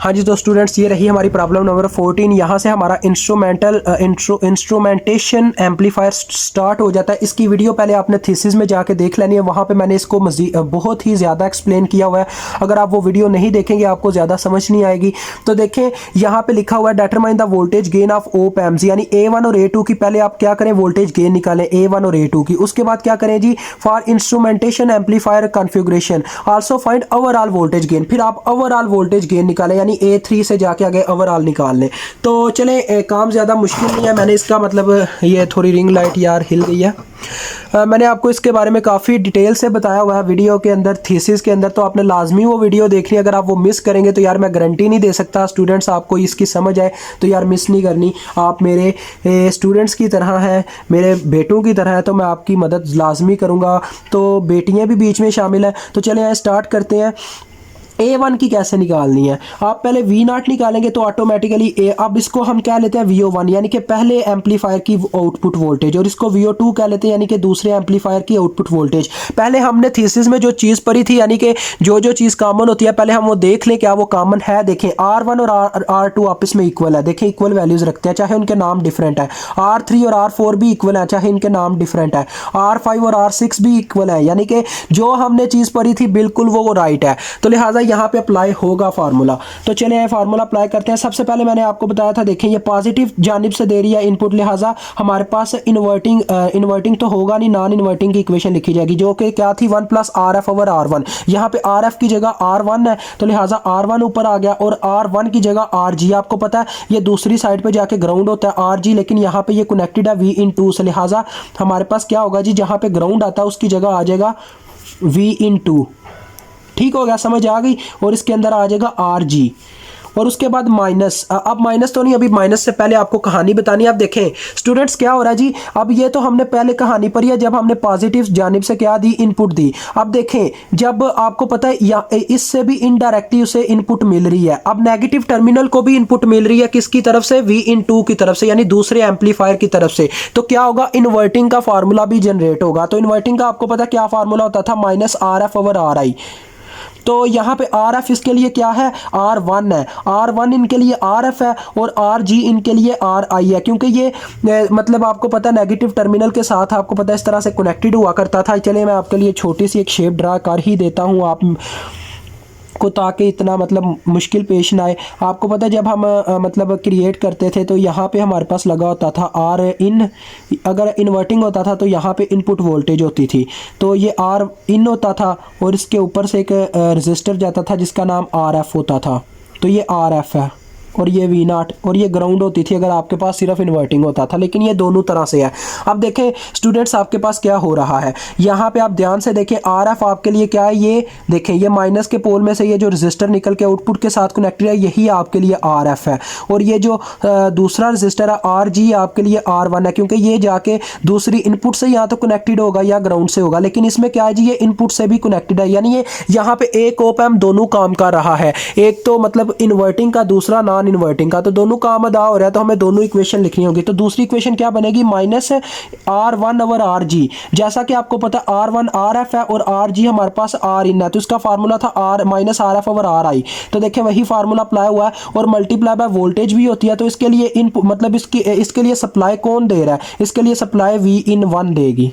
हाँ जी, तो स्टूडेंट्स ये रही हमारी प्रॉब्लम नंबर 14। यहाँ से हमारा इंस्ट्रूमेंटेशन एम्पलीफायर स्टार्ट हो जाता है। इसकी वीडियो पहले आपने थीसिस में जाके देख लेनी है, वहाँ पे मैंने इसको बहुत ही ज़्यादा एक्सप्लेन किया हुआ है। अगर आप वो वीडियो नहीं देखेंगे आपको ज़्यादा समझ नहीं आएगी। तो देखें यहाँ पे लिखा हुआ है determine the voltage gain of op amps, यानी A1 और A2 की पहले आप क्या करें, वोल्टेज गेन निकालें A1 और A2 की। उसके बाद क्या करें जी, for instrumentation amplifier configuration also find overall voltage gain. फिर आप ओवरऑल वोल्टेज गेन निकालें, यानी A3 से जाके आगे ओवरऑल निकाल लें। तो चलें, काम ज़्यादा मुश्किल नहीं है। मैंने इसका मतलब ये थोड़ी रिंग लाइट यार हिल गई है। मैंने आपको इसके बारे में काफ़ी डिटेल से बताया हुआ है वीडियो के अंदर, थीसिस के अंदर, तो आपने लाजमी वो वीडियो देखनी। अगर आप वो मिस करेंगे तो यार मैं गारंटी नहीं दे सकता स्टूडेंट्स आपको इसकी समझ आए, तो यार मिस नहीं करनी। आप मेरे स्टूडेंट्स की तरह हैं, मेरे बेटों की तरह है, तो मैं आपकी मदद लाजमी करूँगा। तो बेटियाँ भी बीच में शामिल हैं। तो चलें यहाँ स्टार्ट करते हैं। A1 की कैसे निकालनी है, आप पहले V0 निकालेंगे तो ऑटोमेटिकली अब इसको हम क्या लेते हैं VO1, यानी कि पहले एम्पलीफायर की आउटपुट वोल्टेज, और इसको VO2 कह लेते हैं, यानी कि दूसरे एम्पलीफायर की आउटपुट वोल्टेज। पहले हमने थीसिस में जो चीज़ पढ़ी थी, यानी कि जो चीज़ कॉमन होती है पहले हम वो देख लें क्या वो कॉमन है। देखें R1 और R2 आपस में इक्वल है, देखें इक्वल वैल्यूज़ रखते हैं चाहे उनके नाम डिफरेंट है। R3 और R4 भी इक्वल है चाहे इनके नाम डिफरेंट है। R5 और R6 भी इक्वल है, यानी कि जो हमने चीज़ पढ़ी थी बिल्कुल वो राइट है। तो लिहाजा यहाँ पे अप्लाई होगा फार्मूला। तो चलिए ये फार्मूला अप्लाई करते हैं। सबसे पहले मैंने आपको बताया था, देखें ये पॉजिटिव जानिब से दे रही है इनपुट, लिहाजा हमारे पास इन्वर्टिंग तो होगा नहीं, नॉन इन्वर्टिंग की इक्वेशन लिखी जाएगी जो कि क्या थी, 1 + RF ओवर R1। यहाँ पे RF की जगह R1 है, तो लिहाजा R1 ऊपर आ गया, और R1 की जगह RG। आपको पता है ये दूसरी साइड पे जाके ग्राउंड होता है RG, लेकिन यहाँ पे ये कनेक्टेड है V/2 से, लिहाजा हमारे पास क्या होगा जी, जहाँ पे ग्राउंड आता है उसकी जगह आ जाएगा V/2। ठीक हो गया, समझ आ गई। और इसके अंदर आ जाएगा RG, और उसके बाद माइनस। अब माइनस तो नहीं, अभी माइनस से पहले आपको कहानी बतानी है। अब देखें स्टूडेंट्स क्या हो रहा है जी, अब ये तो हमने पहले कहानी पढ़ी है जब हमने पॉजिटिव जानिब से क्या दी, इनपुट दी। अब देखें जब आपको पता है या इससे भी इनडायरेक्टली उसे इनपुट मिल रही है, अब नेगेटिव टर्मिनल को भी इनपुट मिल रही है किसकी तरफ से, V/2 की तरफ से, यानी दूसरे एम्पलीफायर की तरफ से। तो क्या होगा, इन्वर्टिंग का फार्मूला भी जनरेट होगा। तो इन्वर्टिंग का आपको पता क्या फार्मूला होता था, -RF ओवर RI। तो यहाँ पे RF इसके लिए क्या है, R1 है, R1 इनके लिए RF है, और RG इनके लिए RI है, क्योंकि ये मतलब आपको पता है नेगेटिव टर्मिनल के साथ आपको पता है इस तरह से कनेक्टेड हुआ करता था। चलिए मैं आपके लिए छोटी सी एक शेप ड्रा कर ही देता हूँ आप को, ताकि इतना मतलब मुश्किल पेश ना आए। आपको पता है जब हम मतलब क्रिएट करते थे तो यहाँ पे हमारे पास लगा होता था R in, अगर इन्वर्टिंग होता था तो यहाँ पे इनपुट वोल्टेज होती थी, तो ये R in होता था, और इसके ऊपर से एक रजिस्टर जाता था जिसका नाम RF होता था, तो ये RF है, और ये V0, और ये ग्राउंड होती थी अगर आपके पास सिर्फ इन्वर्टिंग होता था, लेकिन ये दोनों तरह से है। अब देखें स्टूडेंट्स आपके पास क्या हो रहा है, यहाँ पे आप ध्यान से देखें RF आपके लिए क्या है, ये देखें ये माइनस के पोल में से ये जो रजिस्टर निकल के आउटपुट के साथ कनेक्टेड है, यही आपके लिए RF है। और ये जो दूसरा रजिस्टर है RG आपके लिए R1 है, क्योंकि ये जाके दूसरी इनपुट से या तो कनेक्टेड होगा या ग्राउंड से होगा, लेकिन इसमें क्या है जी, ये इनपुट से भी कनेक्टेड है, यानी ये यहाँ पे एक ओप एम्प दोनों काम कर रहा है, एक तो मतलब इन्वर्टिंग का, दूसरा नॉन इन्वर्टिंग का, तो दोनों काम अदा हो रहा है। तो हमें दोनों इक्वेशन लिखनी होगी। तो दूसरी इक्वेशन क्या बनेगी, -R1 ओवर RG। जैसा कि आपको पता है R1 RF है और RG हमारे पास RIN है, तो इसका फार्मूला था -RF ओवर RI। तो देखें वही फार्मूला अप्लाई हुआ है, और मल्टीप्लाई बाय वोल्टेज भी होती है। तो इसके लिए इनपुट मतलब इसके लिए सप्लाई कौन दे रहा है, इसके लिए सप्लाई V/1 देगी।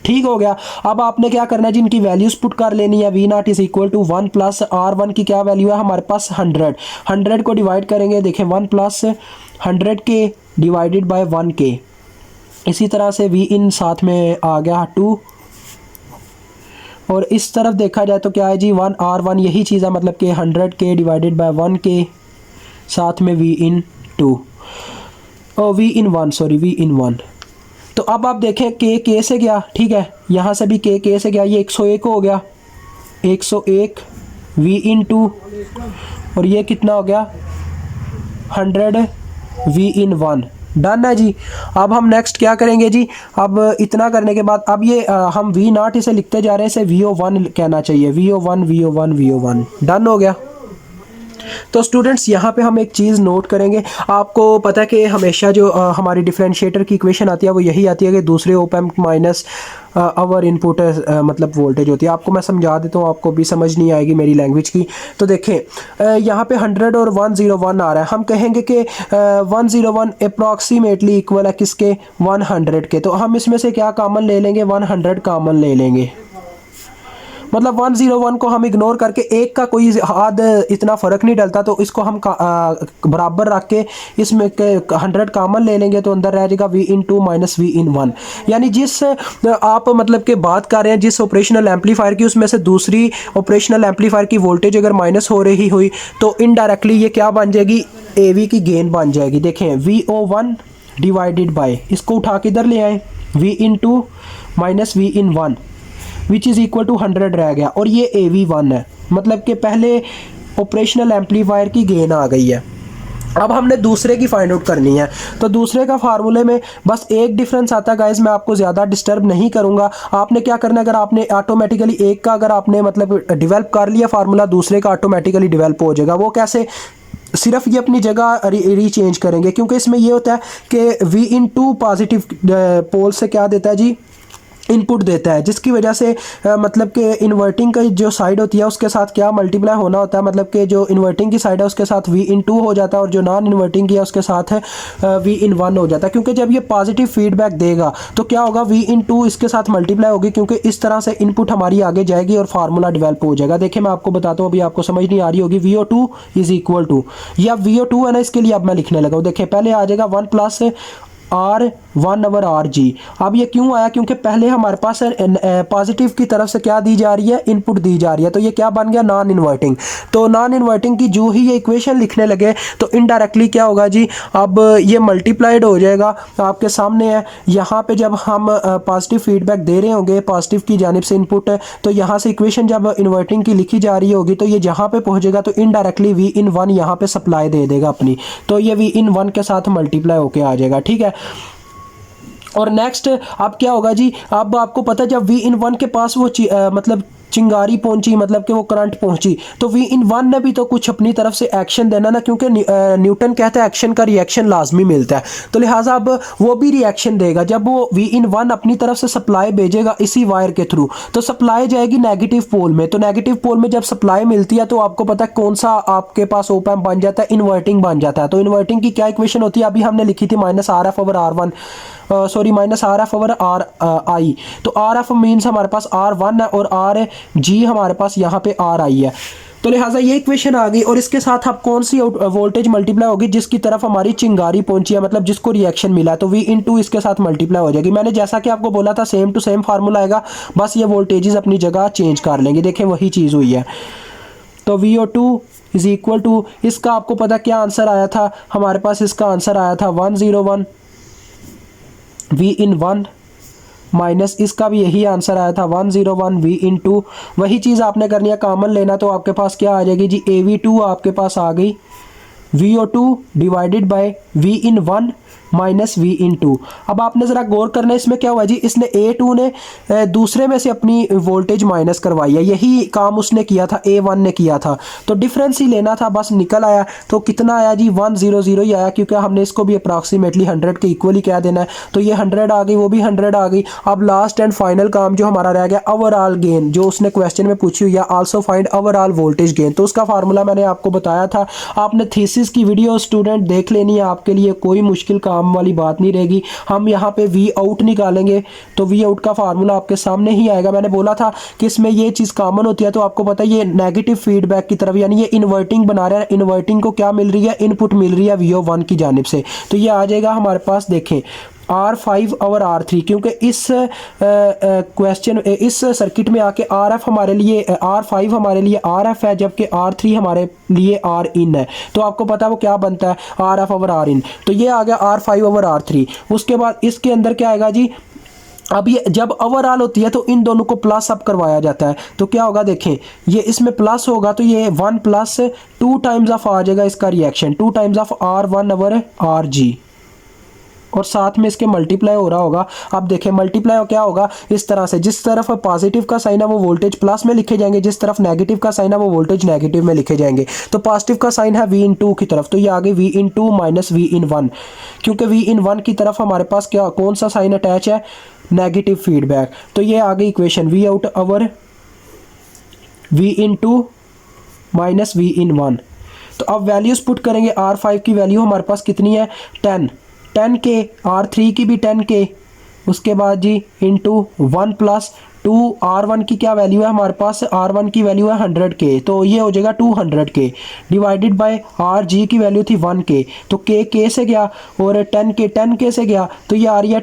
ठीक हो गया। अब आपने क्या करना है जी, इनकी वैल्यूज पुट कर लेनी है। V0 = 1 + R1 की क्या वैल्यू है हमारे पास 100 को डिवाइड करेंगे, देखें 1 + 100K डिवाइडेड बाय 1K। इसी तरह से Vin साथ में आ गया 2, और इस तरफ देखा जाए तो क्या है जी, 1 R1 यही चीज़ है, मतलब कि 100K डिवाइडेड बाय 1K साथ में Vin2 और Vin1। तो अब आप देखें K से गया, ठीक है, यहाँ से भी K से गया, ये 101 हो गया, 101 Vin2, और ये कितना हो गया 100 Vin1। डन है जी। अब हम नेक्स्ट क्या करेंगे जी, अब इतना करने के बाद अब ये हम V0 इसे लिखते जा रहे हैं, इसे VO1 कहना चाहिए, VO1। डन हो गया। तो स्टूडेंट्स यहाँ पे हम एक चीज़ नोट करेंगे, आपको पता है कि हमेशा जो हमारी डिफरेंशिएटर की इक्वेशन आती है वो यही आती है कि दूसरे op amp minus our input मतलब वोल्टेज होती है। आपको मैं समझा देता हूँ, आपको भी समझ नहीं आएगी मेरी लैंग्वेज की। तो देखें यहाँ पे 100 और 101 आ रहा है, हम कहेंगे कि 101 अप्रॉक्सीमेटली इक्वल है किसके, 100 के। तो हम इसमें से क्या कॉमन ले लेंगे, 100 कॉमन ले लेंगे। मतलब 101 को हम इग्नोर करके एक का कोई हाथ इतना फ़र्क नहीं डलता, तो इसको हम बराबर रख के इसमें 100 कॉमन ले लेंगे, तो अंदर रह जाएगा V/2 माइनस V/1। यानी जिस आप मतलब के बात कर रहे हैं जिस ऑपरेशनल एम्पलीफायर की, उसमें से दूसरी ऑपरेशनल एम्पलीफायर की वोल्टेज अगर माइनस हो रही हुई तो इनडायरेक्टली ये क्या बन जाएगी, AV की गेन बन जाएगी। देखें VO1 डिवाइडेड बाय, इसको उठा के इधर ले आए, V/2 minus V/1 which is equal to 100 रह गया, और ये AV1 है, मतलब कि पहले ऑपरेशनल एम्पलीफायर की गेन आ गई है। अब हमने दूसरे की फाइंड आउट करनी है, तो दूसरे का फार्मूले में बस एक डिफरेंस आता है गाइस, मैं आपको ज़्यादा डिस्टर्ब नहीं करूंगा। आपने क्या करना है, अगर आपने ऑटोमेटिकली एक का अगर आपने मतलब डिवेल्प कर लिया फार्मूला, दूसरे का ऑटोमेटिकली डिवेल्प हो जाएगा। वो कैसे, सिर्फ ये अपनी जगह रीचेंज करेंगे, क्योंकि इसमें ये होता है कि V/2 पॉजिटिव पोल से क्या देता है जी, इनपुट देता है, जिसकी वजह से मतलब कि इन्वर्टिंग का जो साइड होती है उसके साथ क्या मल्टीप्लाई होना होता है, मतलब कि जो इन्वर्टिंग की साइड है उसके साथ V/2 हो जाता है, और जो नॉन इन्वर्टिंग की है उसके साथ है V/1 हो जाता है। क्योंकि जब ये पॉजिटिव फीडबैक देगा तो क्या होगा, V/2 इसके साथ मल्टीप्लाई होगी, क्योंकि इस तरह से इनपुट हमारी आगे जाएगी और फार्मूला डेवलप हो जाएगा। देखिए मैं आपको बताता हूँ, अभी आपको समझ नहीं आ रही होगी। VO2 इज इक्वल टू, या VO2 है ना, इसके लिए अब मैं लिखने लगा हूँ। देखिए पहले आ जाएगा 1 प्लस R1/RG। अब ये क्यों आया, क्योंकि पहले हमारे पास पॉजिटिव की तरफ से क्या दी जा रही है, इनपुट दी जा रही है, तो ये क्या बन गया, नॉन इन्वर्टिंग। तो नॉन इन्वर्टिंग की जो ही ये इक्वेशन लिखने लगे तो इनडायरेक्टली क्या होगा जी, अब ये मल्टीप्लाइड हो जाएगा, आपके सामने है। यहाँ पे जब हम पॉजिटिव फीडबैक दे रहे होंगे पॉजिटिव की जानिब से इनपुट, तो यहाँ से इक्वेशन जब इन्वर्टिंग की लिखी जा रही होगी तो ये जहाँ पे पहुँचेगा तो इनडायरेक्टली V/1 यहाँ पे सप्लाई दे देगा अपनी, तो ये V/1 के साथ मल्टीप्लाई होके आ जाएगा, ठीक है। और नेक्स्ट अब क्या होगा जी, अब आपको पता है जब V/1 के पास वो मतलब चिंगारी पहुंची, मतलब कि वो करंट पहुंची, तो V/1 ने भी तो कुछ अपनी तरफ से एक्शन देना ना, क्योंकि न्यूटन कहता है एक्शन का रिएक्शन लाजमी मिलता है, तो लिहाजा अब वो भी रिएक्शन देगा। जब वो V/1 अपनी तरफ से सप्लाई भेजेगा इसी वायर के थ्रू, तो सप्लाई जाएगी नेगेटिव पोल में, तो नेगेटिव पोल में जब सप्लाई मिलती है तो आपको पता है कौन सा आपके पास ओप एम्प बन जाता है, इन्वर्टिंग बन जाता है। तो इन्वर्टिंग की क्या इक्वेशन होती है, अभी हमने लिखी थी -RF/R1, सॉरी -RF/RI। तो RF मीन्स हमारे पास R1 है और RG हमारे पास यहाँ पे RI है, तो लिहाजा ये इक्वेशन आ गई। और इसके साथ अब कौन सी वोल्टेज मल्टीप्लाई होगी, जिसकी तरफ हमारी चिंगारी पहुंची है, मतलब जिसको रिएक्शन मिला है, तो V/2 इसके साथ मल्टीप्लाई हो जाएगी। मैंने जैसा कि आपको बोला था सेम टू सेम फार्मूला आएगा, बस ये वोल्टेजेस अपनी जगह चेंज कर लेंगे। देखें वही चीज़ हुई है। तो VO2 इज इक्वल टू, इसका आपको पता क्या आंसर आया था, हमारे पास इसका आंसर आया था 101 V/1 माइनस, इसका भी यही आंसर आया था 101 V/2। वही चीज़ आपने करनी है, कॉमन लेना, तो आपके पास क्या आ जाएगी जी, AV2 आपके पास आ गई, VO2 divided by V/1 minus V/2। अब आपने ज़रा गौर करना है, इसमें क्या हुआ जी, इसने A2 ने दूसरे में से अपनी वोल्टेज माइनस करवाई है, यही काम उसने किया था, A1 ने किया था, तो डिफरेंस ही लेना था, बस निकल आया। तो कितना आया जी, 100 ही आया, क्योंकि हमने इसको भी अप्रॉक्सीमेटली 100 के इक्वली क्या देना है, तो ये 100 आ गई, वो भी 100 आ गई। अब लास्ट एंड फाइनल काम जो हमारा रह गया, ओवरऑल गेन, जो उसने क्वेश्चन में पूछी हुई है, also find overall voltage gain, तो उसका फार्मूला मैंने आपको बताया था। आपने थीसिस की वीडियो स्टूडेंट देख लेनी है, आपके लिए कोई मुश्किल काम वाली बात नहीं रहेगी। हम यहाँ पे V आउट निकालेंगे, तो V आउट का फार्मूला आपके सामने ही आएगा। मैंने बोला था कि इसमें ये चीज़ कॉमन होती है, तो आपको पता है ये नेगेटिव फीडबैक की तरफ, यानी ये इन्वर्टिंग बना रहा है, इन्वर्टिंग को क्या मिल रही है, इनपुट मिल रही है VO1 की जानिब से, तो ये आ जाएगा हमारे पास। देखें R5 और R3, क्योंकि इस क्वेश्चन इस सर्किट में आके RF हमारे लिए R5 हमारे लिए RF है, जबकि R3 हमारे लिए Rin है, तो आपको पता है वो क्या बनता है, RF ओवर Rin। तो ये आ गया R5 ओवर R3। उसके बाद इसके अंदर क्या आएगा जी, अब ये जब ओवरऑल होती है तो इन दोनों को प्लस अप करवाया जाता है, तो क्या होगा, देखें ये इसमें प्लस होगा, तो ये 1 प्लस 2 टाइम्स ऑफ आ जाएगा इसका reaction, 2 times of R1 over RG। और साथ में इसके मल्टीप्लाई हो रहा होगा। अब देखें मल्टीप्लाई क्या होगा, इस तरह से जिस तरफ पॉजिटिव का साइन है वो वोल्टेज प्लस में लिखे जाएंगे, जिस तरफ नेगेटिव का साइन है वो वोल्टेज नेगेटिव में लिखे जाएंगे। तो पॉजिटिव का साइन है V/2 की तरफ, तो ये आगे V/2 माइनस V/1, क्योंकि V/1 की तरफ हमारे पास क्या कौन सा साइन अटैच है, नेगेटिव फीडबैक। तो ये आगे equation V out over V/2 minus V/1। तो अब वैल्यूज पुट करेंगे। R5 की वैल्यू हमारे पास कितनी है, 10 के, R3 की भी 10 के, उसके बाद जी इंटू 1 प्लस 2, R1 की क्या वैल्यू है हमारे पास, R1 की वैल्यू है 100 के, तो ये हो जाएगा 200 के डिवाइडेड बाय RG की वैल्यू थी 1 के, तो के से गया और 10 के से गया, तो ये आ रही है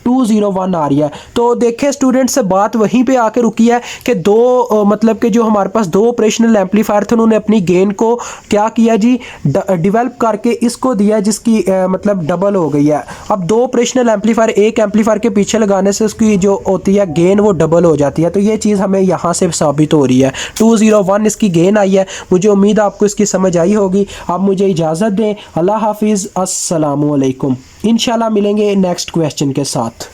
201 आ रही है। तो देखें स्टूडेंट्स से बात वहीं पे आके रुकी है कि दो मतलब कि जो हमारे पास दो ऑपरेशनल एम्पलीफायर थे उन्होंने अपनी गेन को क्या किया जी, डेवलप करके इसको दिया जिसकी मतलब डबल हो गई है। अब दो ऑपरेशनल एम्पलीफायर एक एम्पलीफायर के पीछे लगाने से उसकी जो होती है गेन वो डबल हो जाती है। तो ये चीज़ हमें यहाँ से साबित हो रही है। 201 इसकी गेन आई है। मुझे उम्मीद है आपको इसकी समझ आई होगी। आप मुझे इजाज़त दें। अल्लाह हाफिज़, अस्सलामु अलैकुम। इंशाल्लाह मिलेंगे नेक्स्ट क्वेश्चन के साथ।